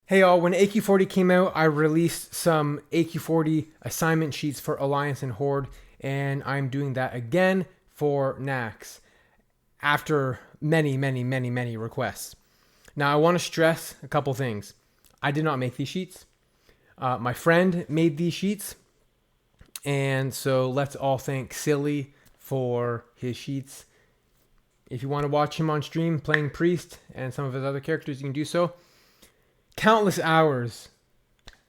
Hey all, when AQ40 came out, I released some AQ40 assignment sheets for Alliance and Horde, and I'm doing that again for Naxx after many requests. Now, I want to stress a couple things. I did not make these sheets. My friend made these sheets, and so let's all thank Silly for his sheets. If you want to watch him on stream playing Priest and some of his other characters, you can do so. Countless hours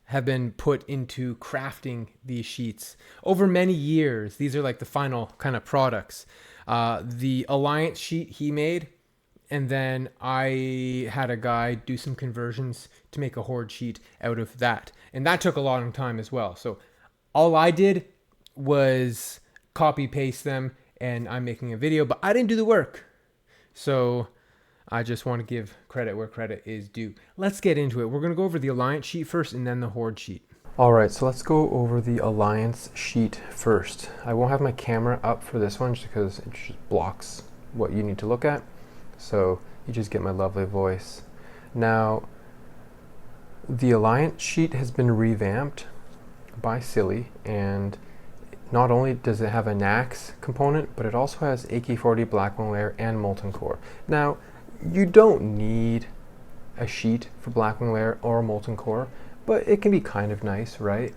have been put into crafting these sheets over many years. These are like the final kind of products. The Alliance sheet he made, and then I had a guy do some conversions to make a Horde sheet out of that. And that took a long time as well. So all I did was copy paste them, and I'm making a video, but I didn't do the work. So I just want to give credit where credit is due. Let's get into it. We're going to go over the Alliance sheet first and then the Horde sheet. All right, so let's go over the Alliance sheet first. I won't have my camera up for this one just because it just blocks what you need to look at. So you just get my lovely voice. Now, the Alliance sheet has been revamped by Silly, and not only does it have a Naxx component, but it also has AK-40, Whitemane Layer, and Molten Core. Now, you don't need a sheet for Whitemane Layer or Molten Core, but it can be kind of nice, right?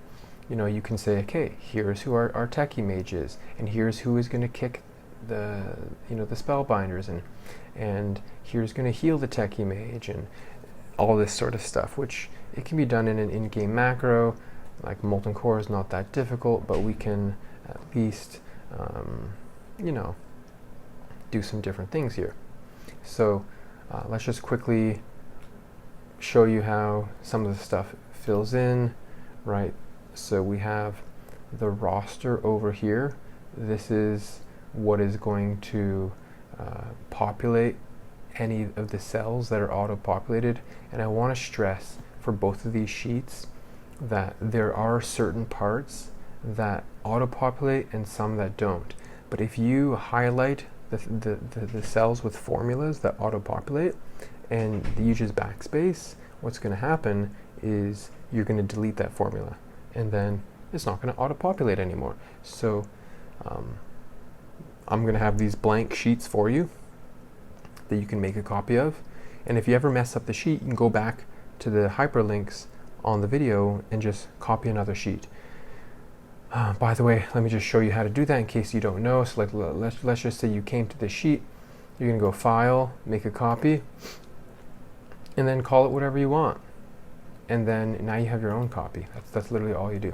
You know, you can say, okay, here's who our techie mage is, and here's who is going to kick the spellbinders, and here's going to heal the techie mage, and all this sort of stuff, which it can be done in an in-game macro. Like Molten Core is not that difficult, but we can at least, do some different things here. So let's just quickly show you how some of the stuff fills in, right? So we have the roster over here. This is what is going to populate any of the cells that are auto-populated. And I want to stress for both of these sheets that there are certain parts that auto-populate and some that don't. But if you highlight the cells with formulas that auto-populate and you use backspace, what's going to happen is you're going to delete that formula, and then it's not going to auto-populate anymore. So I'm going to have these blank sheets for you that you can make a copy of, and if you ever mess up the sheet, you can go back to the hyperlinks on the video and just copy another sheet. By the way, let me just show you how to do that in case you don't know. So like, let's just say you came to this sheet. You're going to go File, make a copy, and then call it whatever you want. And then now you have your own copy. That's literally all you do.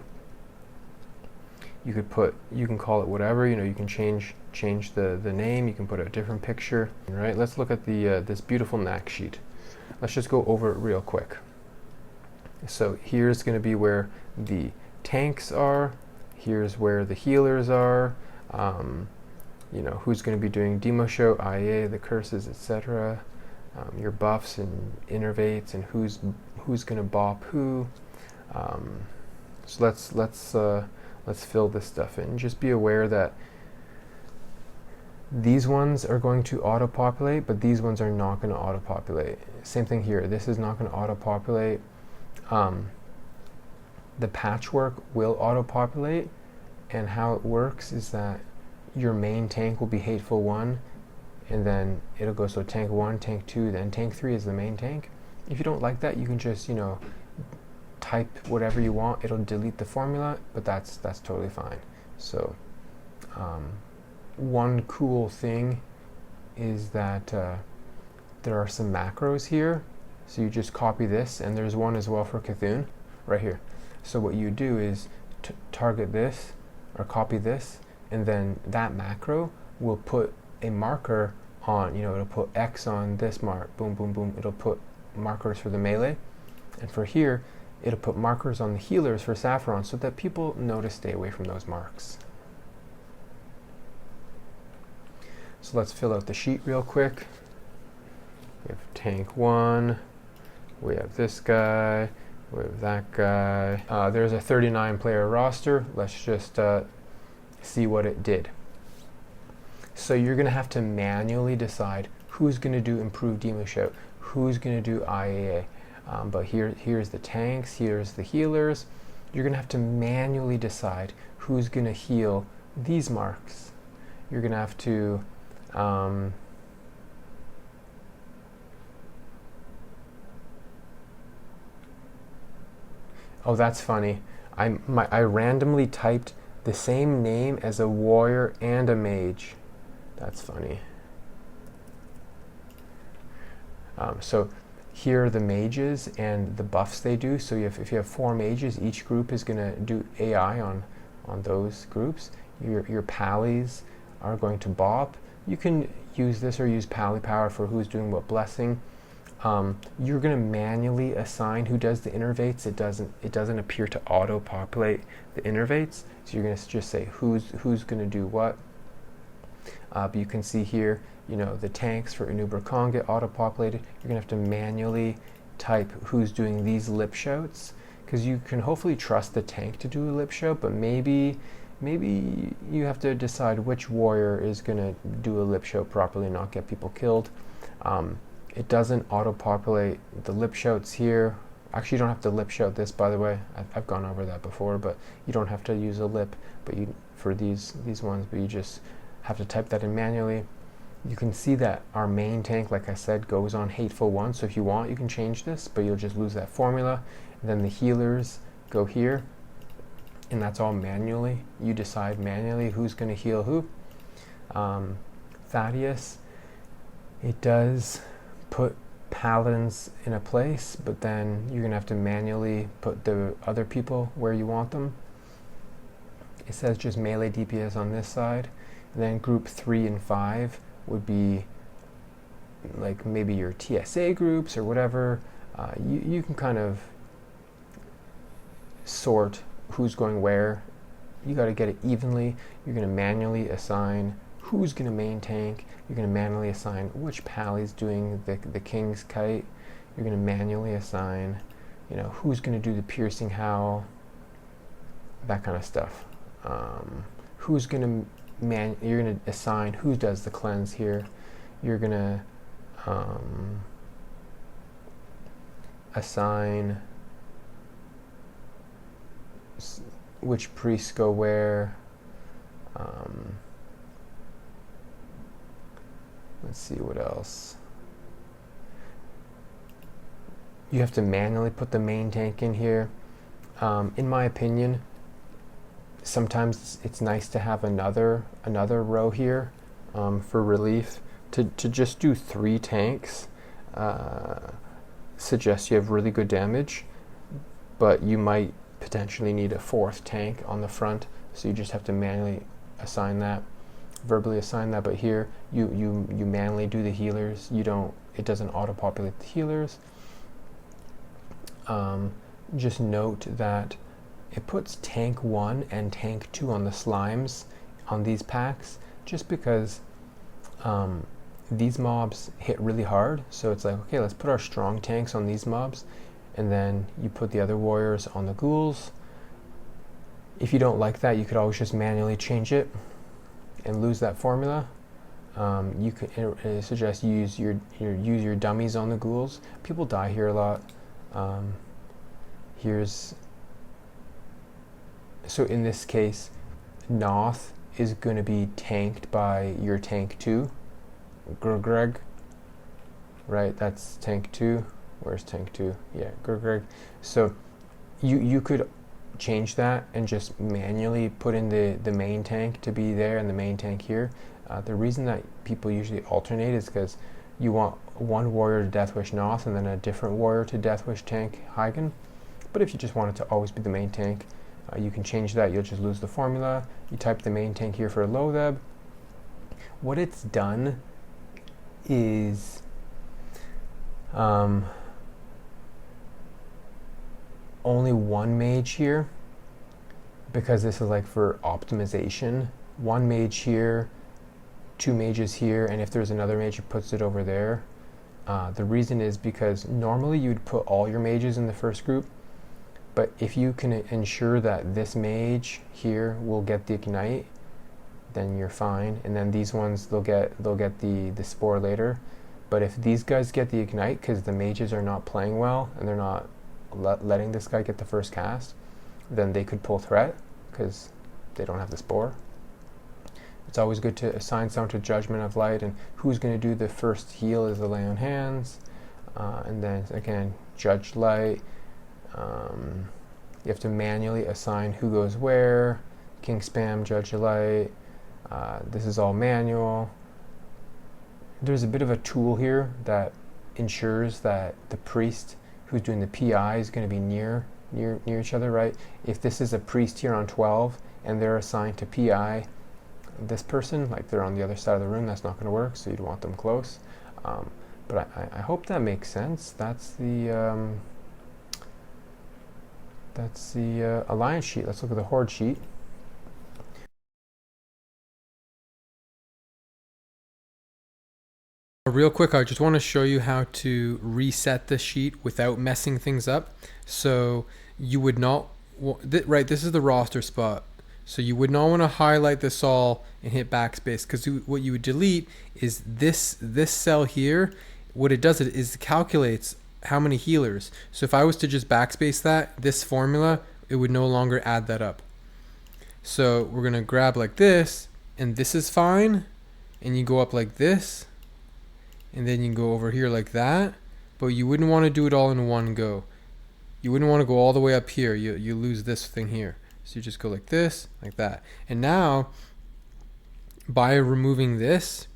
You can call it whatever. You can change the name. You can put a different picture. All right, let's look at the this beautiful Naxx sheet. Let's just go over it real quick. So here's going to be where the tanks are. Here's where the healers are. Who's going to be doing demo show, IA, the curses, etc. Your buffs and innervates, and who's going to bop who. So let's fill this stuff in. Just be aware that these ones are going to auto-populate, but these ones are not going to auto-populate. Same thing here. This is not going to auto-populate. The patchwork will auto-populate, and how it works is that your main tank will be Hateful 1, and then it'll go so tank 1, tank 2, then tank 3 is the main tank. If you don't like that, you can just type whatever you want. It'll delete the formula, but that's totally fine. So one cool thing is that there are some macros here. So you just copy this, and there's one as well for Cthulhu right here. So what you do is target this or copy this, and then that macro will put a marker on, it'll put X on this mark, boom, boom, boom. It'll put markers for the melee, and for here, it'll put markers on the healers for Saffron so that people know to stay away from those marks. So let's fill out the sheet real quick. We have tank 1. We have this guy, we have that guy. There's a 39 player roster. Let's just see what it did. So you're going to have to manually decide who's going to do improved demo show, who's going to do IAA. But here's the tanks, here's the healers. You're going to have to manually decide who's going to heal these marks. You're going to have to oh, that's funny. I randomly typed the same name as a warrior and a mage. That's funny. So here are the mages and the buffs they do. So if you have 4 mages, each group is going to do AI on those groups. Your pallies are going to bop. You can use this or use pally power for who's doing what blessing. You're going to manually assign who does the innervates. It doesn't appear to auto-populate the innervates. So you're going to just say who's going to do what. But you can see here, the tanks for Inubra Khan get auto-populated. You're going to have to manually type who's doing these lip shouts, because you can hopefully trust the tank to do a lip shout, but maybe you have to decide which warrior is going to do a lip shout properly and not get people killed. It doesn't auto-populate the lip shouts here. Actually, you don't have to lip shout this, by the way. I've gone over that before, but you don't have to use a lip for these ones, but you just have to type that in manually. You can see that our main tank, like I said, goes on Hateful 1, so if you want, you can change this, but you'll just lose that formula. And then the healers go here, and that's all manually. You decide manually who's going to heal who. Thaddeus, it does put paladins in a place, but then you're going to have to manually put the other people where you want them. It says just melee DPS on this side. And then group 3 and 5 would be like maybe your TSA groups or whatever. You can kind of sort who's going where. You got to get it evenly. You're going to manually assign who's going to main tank. You're going to manually assign which pally's doing the king's kite. You're going to manually assign, who's going to do the piercing howl, that kind of stuff. You're going to assign who does the cleanse here. You're going to assign which priests go where. Let's see what else. You have to manually put the main tank in here. In my opinion, sometimes it's nice to have another row here for relief. To just do 3 tanks suggests you have really good damage, but you might potentially need a 4th tank on the front, so you just have to manually assign that, verbally assign that. But here you manually do the healers. It doesn't auto-populate the healers. Just note that it puts tank 1 and tank 2 on the slimes on these packs, just because these mobs hit really hard. So it's like, okay, let's put our strong tanks on these mobs, and then you put the other warriors on the ghouls. If you don't like that, you could always just manually change it and lose that formula. You could suggest you use your dummies on the ghouls. People die here a lot. So in this case, Noth is going to be tanked by your tank 2, Greg. Right, that's tank 2. Where's tank 2? Yeah, Greg. So you could change that and just manually put in the main tank to be there and the main tank here. The reason that people usually alternate is because you want one warrior to Deathwish Noth and then a different warrior to Deathwish tank Hagen. But if you just want it to always be the main tank, you can change that. You'll just lose the formula. You type the main tank here for Lotheb. What it's done is only one mage here, because this is like for optimization. One mage here, 2 mages here, and if there's another mage, it puts it over there. The reason is because normally you'd put all your mages in the first group, but if you can ensure that this mage here will get the ignite, then you're fine. And then these ones, they'll get the spore later. But if these guys get the ignite, because the mages are not playing well and they're not letting this guy get the first cast, then they could pull threat because they don't have the spore. It's always good to assign someone to Judgment of Light, and who's going to do the first heal is the Lay on Hands, and then again Judge Light. You have to manually assign who goes where. King Spam, Judge Light. This is all manual. There's a bit of a tool here that ensures that the priest who's doing the PI is going to be near each other, right? If this is a priest here on 12 and they're assigned to PI this person, like they're on the other side of the room, that's not going to work, so you'd want them close. But I hope that makes sense. That's the alliance sheet. Let's look at the Horde sheet. Real quick, I just want to show you how to reset the sheet without messing things up. So you would not, right, this is the roster spot. So you would not want to highlight this all and hit backspace, because what you would delete is this cell here. What it does is it calculates how many healers. So if I was to just backspace that, this formula, it would no longer add that up. So we're going to grab like this, and this is fine. And you go up like this, and then you go over here like that. But you wouldn't want to do it all in one go. You wouldn't want to go all the way up here. You lose this thing here. So you just go like this, like that. And now, by removing this,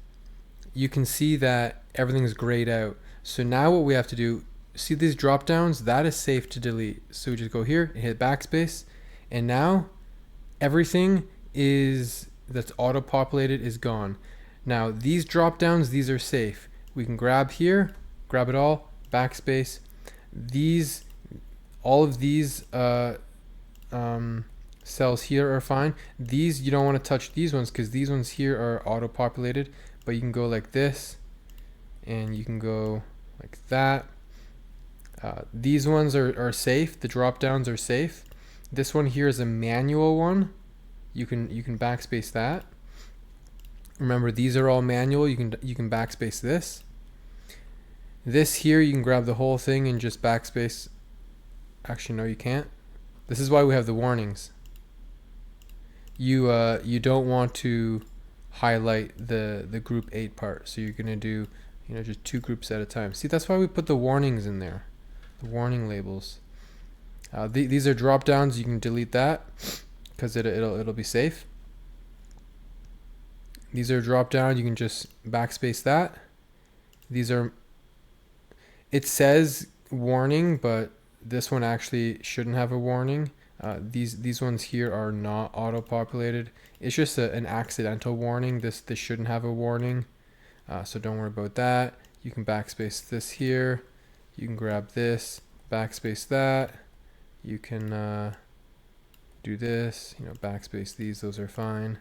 you can see that everything's grayed out. So now what we have to do, see these drop downs? That is safe to delete. So we just go here and hit backspace. And now, everything that's auto-populated is gone. Now, these drop downs, these are safe. We can grab here, grab it all, backspace. All of these cells here are fine. These, you don't want to touch these ones because these ones here are auto-populated, but you can go like this and you can go like that. These ones are safe. The drop downs are safe. This one here is a manual one. You can backspace that. Remember, these are all manual. You can backspace this. This here, you can grab the whole thing and just backspace. Actually, no, you can't. This is why we have the warnings. You don't want to highlight the group 8 part, so you're gonna do just 2 groups at a time. See, that's why we put the warnings in there, the warning labels. These are drop downs. You can delete that because it'll be safe. These are drop down. You can just backspace that. It says warning, but this one actually shouldn't have a warning. These ones here are not auto-populated. It's just an accidental warning. This shouldn't have a warning, so don't worry about that. You can backspace this here. You can grab this, backspace that. You can do this, backspace these. Those are fine.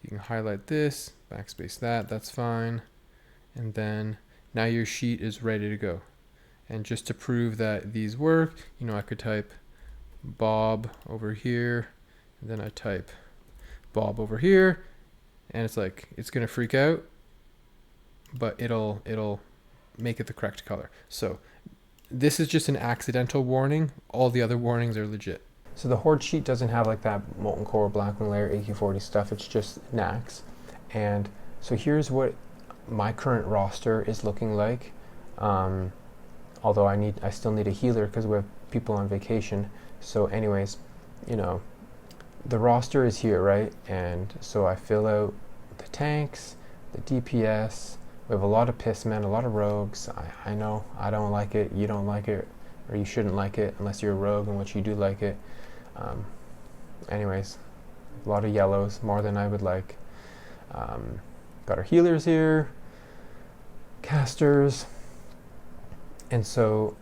You can highlight this, backspace that. That's fine. And then now your sheet is ready to go. And just to prove that these work, I could type Bob over here, and then I type Bob over here, and it's gonna freak out, but it'll make it the correct color. So this is just an accidental warning. All the other warnings are legit. So the Horde sheet doesn't have like that Molten Core, Blackwing Lair, AQ40 stuff. It's just Naxx. And so here's what my current roster is looking like. Although I still need a healer because we have people on vacation. So anyways, the roster is here, right? And so I fill out the tanks, the DPS. We have a lot of pissmen, a lot of rogues. I know I don't like it, you don't like it, or you shouldn't like it unless you're a rogue, in which you do like it. Anyways, a lot of yellows, more than I would like. Got our healers here, casters. And so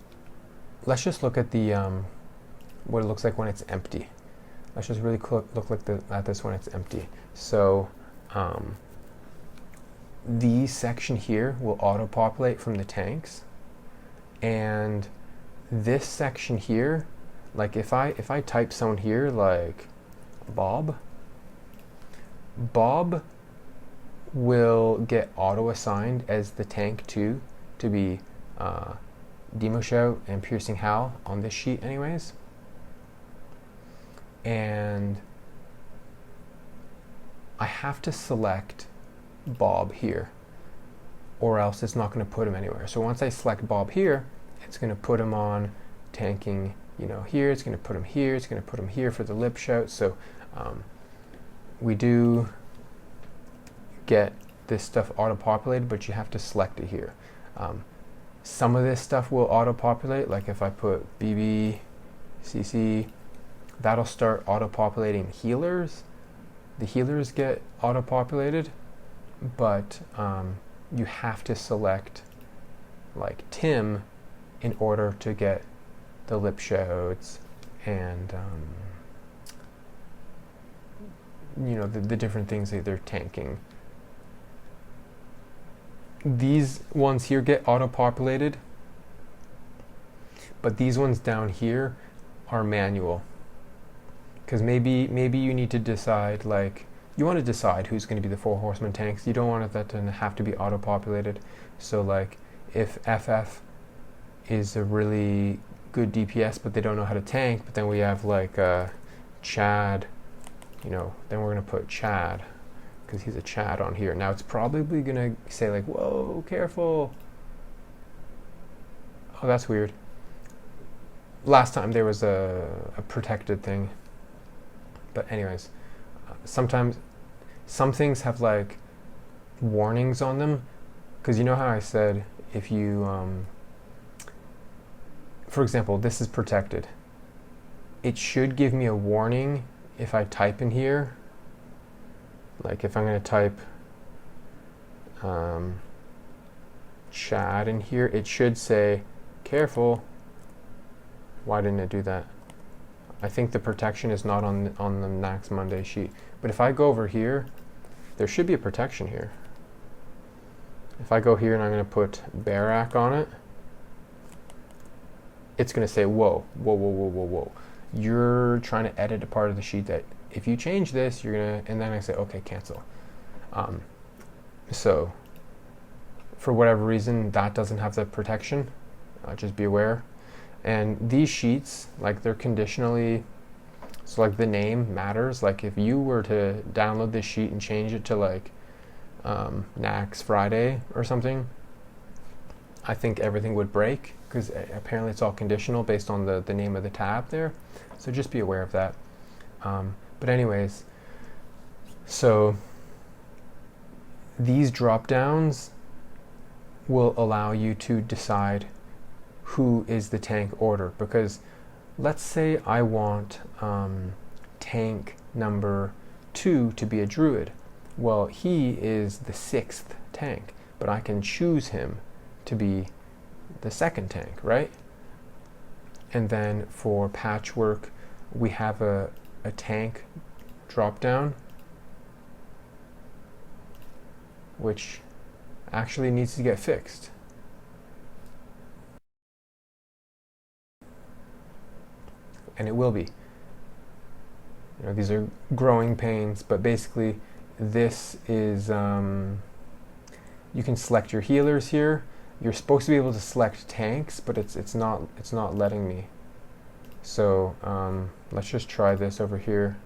let's just look at the what it looks like when it's empty. Let's just really look at this when it's empty. So the section here will auto-populate from the tanks, and this section here, like if I type someone here like Bob will get auto-assigned as the tank 2 to be Demo Shout and Piercing Howl on this sheet anyways. And I have to select Bob here, or else it's not going to put him anywhere. So once I select Bob here, it's going to put him on tanking, you know, here. It's going to put him here. It's going to put him here for the lip shout. So we do get this stuff auto-populated, but you have to select it here. Some of this stuff will auto-populate, like if I put BB, CC, that'll start auto-populating healers. The healers get auto-populated, but you have to select like Tim in order to get the lip shouts and you know, the different things that they're tanking. These ones here get auto-populated, but these ones down here are manual. Because maybe you need to decide, like, you want to decide who's going to be the 4 horseman tanks. You don't want that to have to be auto-populated. So like, if FF is a really good DPS, but they don't know how to tank, but then we have like Chad, you know, then we're going to put Chad, because he's a Chad on here. Now it's probably going to say like, whoa, careful. Oh, that's weird. Last time there was a protected thing. But anyways, sometimes some things have like warnings on them, because you know how I said if you, for example, this is protected. It should give me a warning if I type in here. Like if I'm going to type Chad in here, it should say, careful. Why didn't it do that? I think the protection is not on the Naxx Monday sheet. But if I go over here, there should be a protection here. If I go here and I'm going to put Barak on it, it's going to say, whoa, whoa, whoa, whoa, whoa, whoa. You're trying to edit a part of the sheet that if you change this, you're going to, and then I say, okay, cancel. So for whatever reason, that doesn't have the protection. Just be aware. And these sheets, like, they're conditionally, so like the name matters. Like if you were to download this sheet and change it to like Naxx Friday or something, I think everything would break, because apparently it's all conditional based on the name of the tab there. So just be aware of that. But anyways, so these drop downs will allow you to decide who is the tank order, because let's say I want tank number 2 to be a druid. Well, he is the 6th tank, but I can choose him to be the 2nd tank, right? And then for patchwork, we have a tank drop down, which actually needs to get fixed. And it will be. You know, these are growing pains, but basically this is, you can select your healers here. You're supposed to be able to select tanks, but it's not letting me. So let's just try this over here.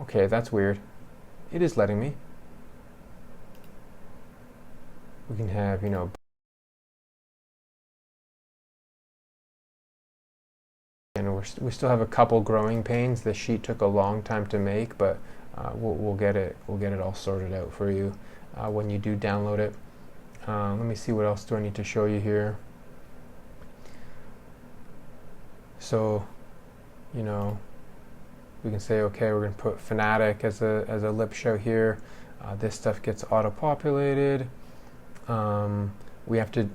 Okay, that's weird. It is letting me. We can have, you know, and we still have a couple growing pains. The sheet took a long time to make, but we'll get it all sorted out for you when you do download it. Let me see, what else do I need to show you here? So, you know, we can say, okay, we're going to put Fnatic as a lip show here. This stuff gets auto-populated. We have to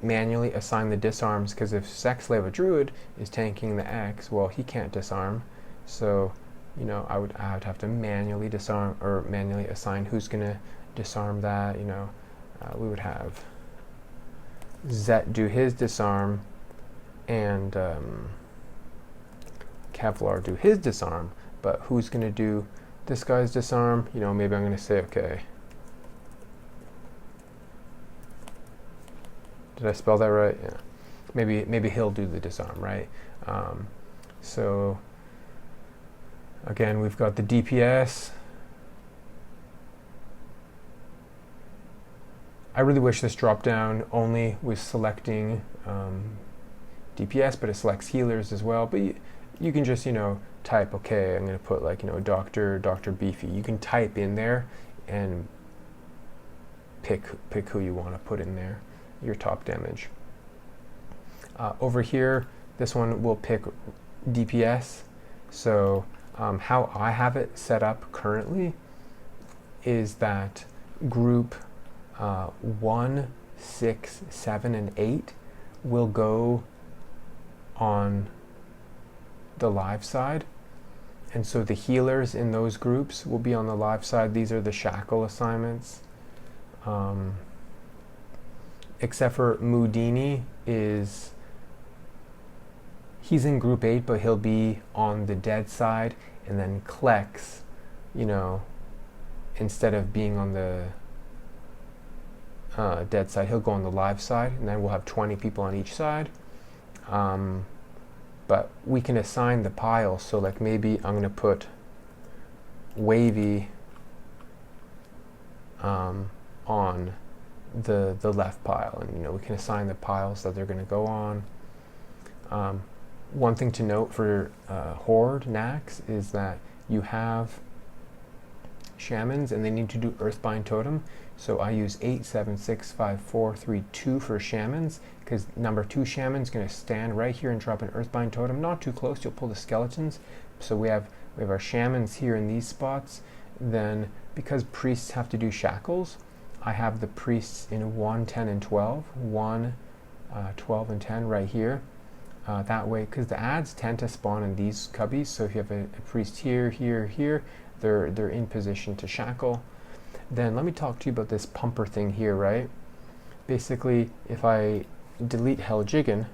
manually assign the disarms, because if Sex Slave, a druid, is tanking the X, well, he can't disarm. So, you know, I would have to manually disarm, or manually assign who's going to disarm that. You know, we would have Zet do his disarm, and Kevlar do his disarm. But who's going to do this guy's disarm, you know, maybe I'm going to say, okay, did I spell that right? Yeah. Maybe he'll do the disarm, right? So again, we've got the DPS. I really wish this drop down only was selecting DPS, but it selects healers as well. But you can just, you know, type, okay, I'm going to put like, you know, Dr. Beefy. You can type in there and pick who you want to put in there, your top damage. Over here, this one will pick DPS. So how I have it set up currently is that group 1, 6, 7, and 8 will go on the live side, and so the healers in those groups will be on the live side. These are the shackle assignments, except for Mudini he's in group 8, but he'll be on the dead side, and then Klex, you know, instead of being on the dead side, he'll go on the live side, and then we'll have 20 people on each side. But we can assign the piles, so like maybe I'm going to put Wavy on the left pile, and you know, we can assign the piles that they're going to go on. One thing to note for Horde Naxx is that you have shamans and they need to do Earthbind Totem. So I use 8, 7, 6, 5, 4, 3, 2 for shamans, because number 2 shaman's going to stand right here and drop an Earthbind Totem. Not too close, you'll pull the skeletons. So we have our shamans here in these spots. Then because priests have to do shackles, I have the priests in 1, 10, and 12. 1, 12, and 10 right here. That way, because the ads tend to spawn in these cubbies, so if you have a priest here, here, here, they're in position to shackle. Then let me talk to you about this pumper thing here, right? Basically, if I delete Heljigen,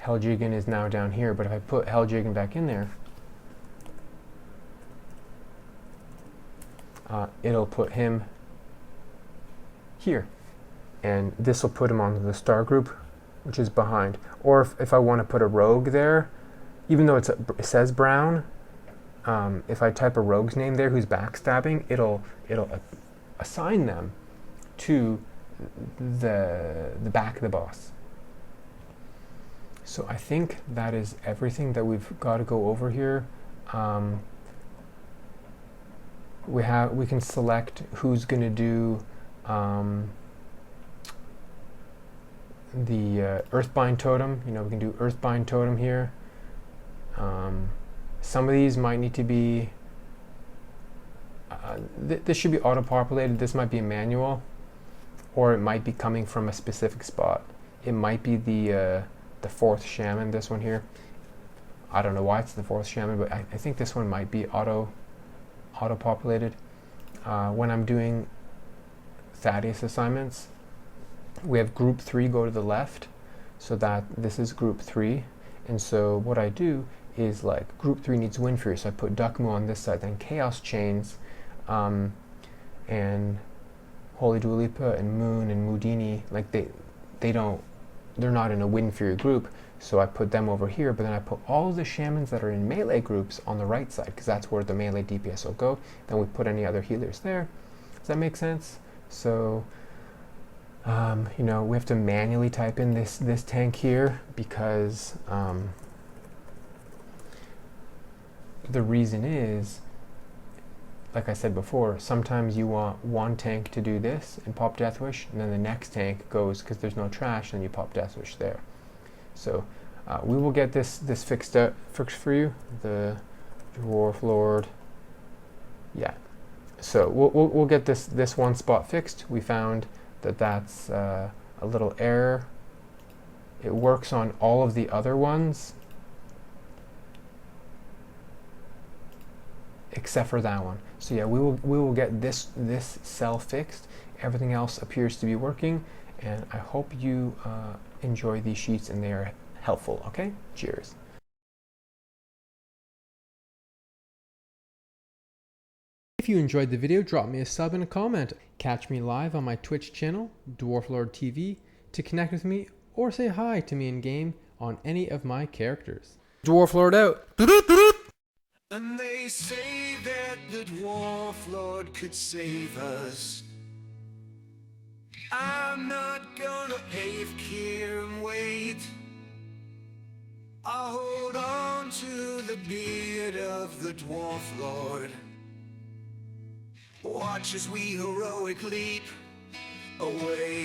Heljigen is now down here, but if I put Heljigen back in there, it'll put him here, and this will put him onto the star group, which is behind. Or if I want to put a rogue there, even though it says brown, if I type a rogue's name there who's backstabbing, it'll assign them to the back of the boss. So I think that is everything that we've got to go over here. We can select who's going to do the Earthbind Totem. You know, we can do Earthbind Totem here. Some of these might need to be this should be auto-populated. This might be a manual, or it might be coming from a specific spot. It might be the 4th shaman, this one here. I don't know why it's the 4th shaman, but I think this one might be auto-populated. When I'm doing Thaddeus assignments, we have group 3 go to the left, so that this is group 3. And so what I do is, like, group 3 needs Wind Fury, so I put Duckmoo on this side, then Chaos Chains, and Holy Dua Lipa and Moon and Mudini, like they're not in a Wind Fury group, so I put them over here, but then I put all the shamans that are in melee groups on the right side, because that's where the melee DPS will go. Then we put any other healers there. Does that make sense? So you know, we have to manually type in this tank here, because the reason is, like I said before, sometimes you want one tank to do this and pop Deathwish, and then the next tank goes, because there's no trash, and you pop Deathwish there. So we will get this fixed for you, the Dwarf Lord. Yeah. So we'll get this one spot fixed. We found that that's a little error. It works on all of the other ones except for that one. So yeah, we will get this cell fixed. Everything else appears to be working, and I hope you enjoy these sheets, and they are helpful, okay? Cheers. If you enjoyed the video, drop me a sub and a comment. Catch me live on my Twitch channel, Dwarflord TV, to connect with me or say hi to me in game on any of my characters. Dwarflord out. And they say that the Dwarf Lord could save us. I'm not gonna pave here and wait. I'll hold on to the beard of the Dwarf Lord. Watch as we heroic leap away.